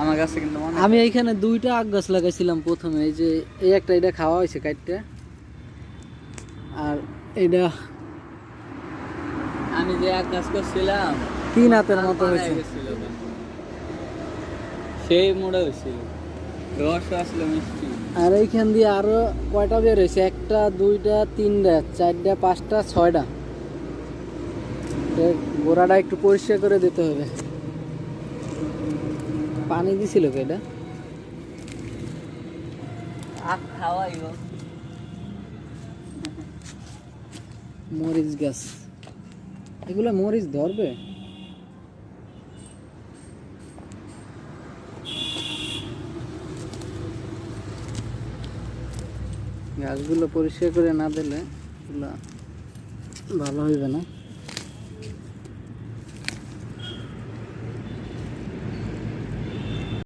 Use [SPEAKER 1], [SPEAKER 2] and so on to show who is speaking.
[SPEAKER 1] আমার কাছে কিন্তু
[SPEAKER 2] আমি এইখানে 2টা আখ গাছ লাগাইছিলাম প্রথমে, এই যে এই একটা, এটা খাওয়া হয়েছে কাটতে, আর এইটা
[SPEAKER 1] আমি যে আখ গাছ করছিলাম
[SPEAKER 2] 3 হাতের মতো হয়েছে।
[SPEAKER 1] সেই মোড়ে হয়েছিল, রস আসলে মিষ্টি।
[SPEAKER 2] আর এইখান দিয়ে আরো কয়টা বের হয়েছে, 1টা 2টা 3টা 4টা 5টা 6টা। গোড়াটা একটু পরিষ্কার করে দিতে হবে। পানি দিছিল কি এটা?
[SPEAKER 1] আখ খাওয়াই গো।
[SPEAKER 2] মরিচ গাছ, এগুলা মরিচ ধরবে? গাছগুলো পরিষ্কার করে না দিলে এগুলা ভালো হইবে না।